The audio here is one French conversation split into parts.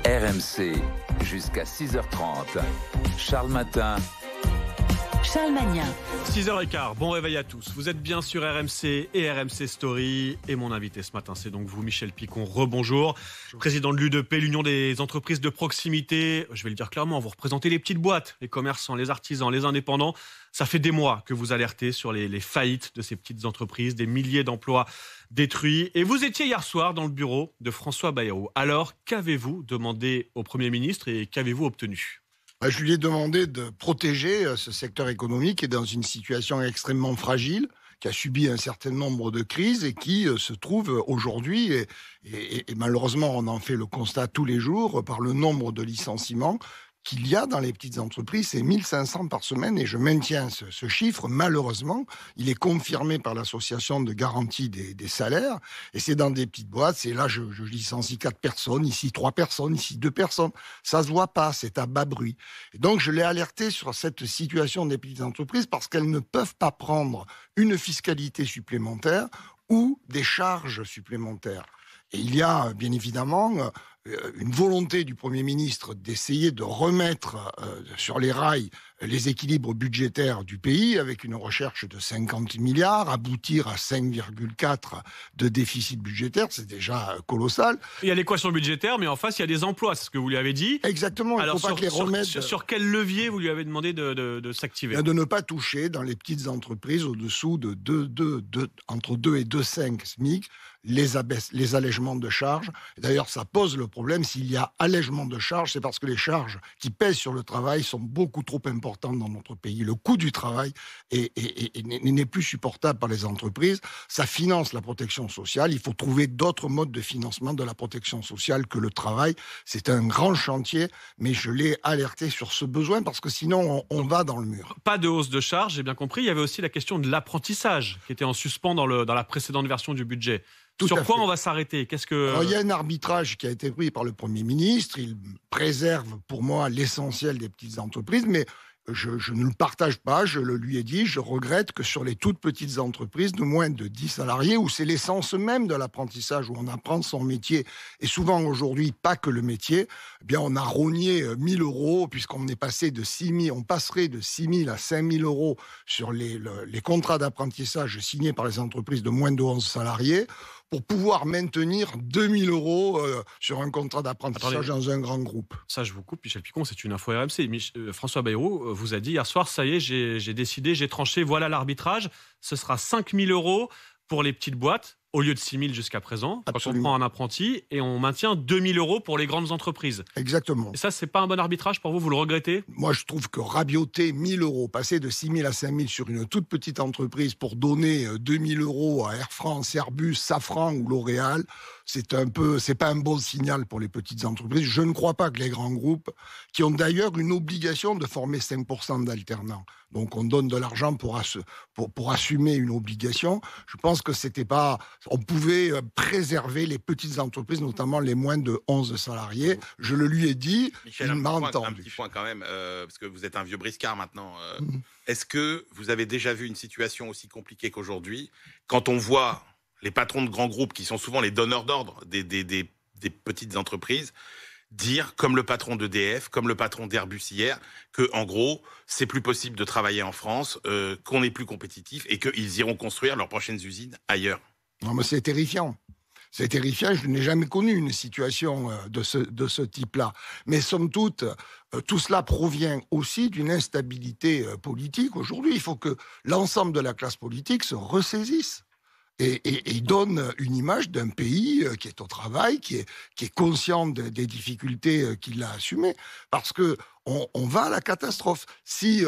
RMC, jusqu'à 6h30. Charles Matin. Charles Magnin. 6h15, bon réveil à tous. Vous êtes bien sur RMC et RMC Story. Et mon invité ce matin, c'est donc vous, Michel Picon. Rebonjour. Président de l'UDP, l'Union des entreprises de proximité. Je vais le dire clairement, vous représentez les petites boîtes, les commerçants, les artisans, les indépendants. Ça fait des mois que vous alertez sur les faillites de ces petites entreprises, des milliers d'emplois détruits. Et vous étiez hier soir dans le bureau de François Bayrou. Alors, qu'avez-vous demandé au Premier ministre et qu'avez-vous obtenu ? Je lui ai demandé de protéger ce secteur économique qui est dans une situation extrêmement fragile, qui a subi un certain nombre de crises et qui se trouve aujourd'hui, et malheureusement on en fait le constat tous les jours, par le nombre de licenciements qu'il y a dans les petites entreprises, c'est 1500 par semaine, et je maintiens ce chiffre. Malheureusement, il est confirmé par l'association de garantie des salaires, et c'est dans des petites boîtes, c'est là je licencie 4 personnes, ici 3 personnes, ici 2 personnes, ça se voit pas, c'est à bas bruit. Et donc je l'ai alerté sur cette situation des petites entreprises parce qu'elles ne peuvent pas prendre une fiscalité supplémentaire ou des charges supplémentaires. Et il y a bien évidemment une volonté du Premier ministre d'essayer de remettre sur les rails les équilibres budgétaires du pays avec une recherche de 50 milliards, aboutir à 5,4 de déficit budgétaire, c'est déjà colossal. Il y a l'équation budgétaire, mais en face, il y a des emplois, c'est ce que vous lui avez dit. Exactement, alors, il ne faut pas que les remettre... Sur quel levier vous lui avez demandé de s'activer ? De ne pas toucher dans les petites entreprises au-dessous de entre 2 et 2,5 SMIC, les allègements de charges. D'ailleurs, ça pose le problème. S'il y a allègement de charges, c'est parce que les charges qui pèsent sur le travail sont beaucoup trop importantes dans notre pays. Le coût du travail n'est plus supportable par les entreprises. Ça finance la protection sociale. Il faut trouver d'autres modes de financement de la protection sociale que le travail. C'est un grand chantier, mais je l'ai alerté sur ce besoin parce que sinon, on va dans le mur. Pas de hausse de charges, j'ai bien compris. Il y avait aussi la question de l'apprentissage qui était en suspens dans la précédente version du budget. Sur quoi on va s'arrêter ? Alors, il y a un arbitrage qui a été pris par le Premier ministre. Il préserve pour moi l'essentiel des petites entreprises, mais je ne le partage pas, je le lui ai dit, je regrette que sur les toutes petites entreprises de moins de 10 salariés, où c'est l'essence même de l'apprentissage, où on apprend son métier, et souvent aujourd'hui, pas que le métier, eh bien on a rogné 1 000 €, puisqu'on est passé de 6 000, on passerait de 6 000 à 5 000 € sur les contrats d'apprentissage signés par les entreprises de moins de 11 salariés, pour pouvoir maintenir 2 000 € sur un contrat d'apprentissage dans un grand groupe. Ça, je vous coupe, Michel Picon, c'est une info RMC. François Bayrou vous a dit hier soir, ça y est, j'ai décidé, j'ai tranché, voilà l'arbitrage. Ce sera 5 000 € pour les petites boîtes, au lieu de 6 000 jusqu'à présent, Absolument. Quand on prend un apprenti, et on maintient 2 000 € pour les grandes entreprises. Exactement. Et ça, c'est pas un bon arbitrage pour vous, vous le regrettez ? Moi, je trouve que rabioter 1 000 €, passer de 6 000 à 5 000 sur une toute petite entreprise pour donner 2 000 € à Air France, Airbus, Safran ou L'Oréal, c'est pas un bon signal pour les petites entreprises. Je ne crois pas que les grands groupes, qui ont d'ailleurs une obligation de former 5% d'alternants, donc on donne de l'argent pour assumer une obligation, je pense que c'était pas... On pouvait préserver les petites entreprises, notamment les moins de 11 salariés. Je le lui ai dit, Michel, il m'a entendu. Un petit point quand même, parce que vous êtes un vieux briscard maintenant. Est-ce que vous avez déjà vu une situation aussi compliquée qu'aujourd'hui, quand on voit les patrons de grands groupes, qui sont souvent les donneurs d'ordre des petites entreprises, dire, comme le patron d'EDF, comme le patron d'Airbus hier, que en gros, c'est plus possible de travailler en France, qu'on n'est plus compétitif et qu'ils iront construire leurs prochaines usines ailleurs? Non, mais c'est terrifiant. C'est terrifiant, je n'ai jamais connu une situation de ce type-là. Mais somme toute, tout cela provient aussi d'une instabilité politique. Aujourd'hui, il faut que l'ensemble de la classe politique se ressaisisse et donne une image d'un pays qui est au travail, qui est conscient des difficultés qu'il a assumées. Parce que on va à la catastrophe. Si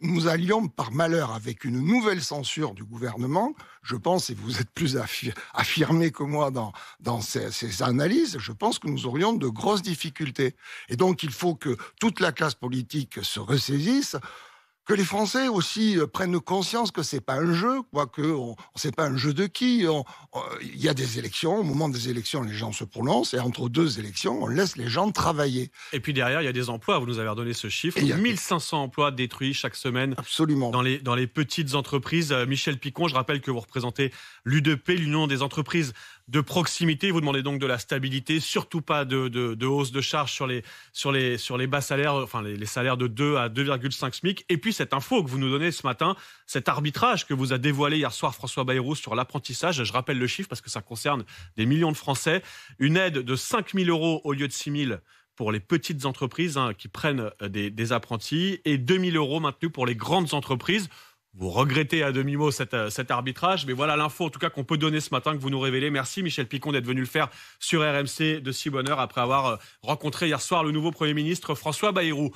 nous allions par malheur avec une nouvelle censure du gouvernement, je pense, et vous êtes plus affirmé que moi dans ces analyses, je pense que nous aurions de grosses difficultés. Et donc il faut que toute la classe politique se ressaisisse. que les Français aussi prennent conscience que c'est pas un jeu, c'est pas un jeu de qui. Il y a des élections, au moment des élections, les gens se prononcent, et entre deux élections, on laisse les gens travailler. Et puis derrière, il y a des emplois. Vous nous avez redonné ce chiffre. 1500 emplois détruits chaque semaine. Absolument. Dans les petites entreprises. Michel Picon, je rappelle que vous représentez l'UDP, l'Union des entreprises de proximité. Vous demandez donc de la stabilité, surtout pas de hausse de charges sur les bas salaires, enfin les salaires de 2 à 2,5 SMIC. Et puis cette info que vous nous donnez ce matin, cet arbitrage que vous a dévoilé hier soir François Bayrou sur l'apprentissage. Je rappelle le chiffre parce que ça concerne des millions de Français. Une aide de 5 000 € au lieu de 6 000 pour les petites entreprises qui prennent des apprentis et 2 000 € maintenus pour les grandes entreprises. Vous regrettez à demi-mot cet arbitrage, mais voilà l'info en tout cas qu'on peut donner ce matin, que vous nous révélez. Merci Michel Picon d'être venu le faire sur RMC de si bonne heure après avoir rencontré hier soir le nouveau Premier ministre François Bayrou.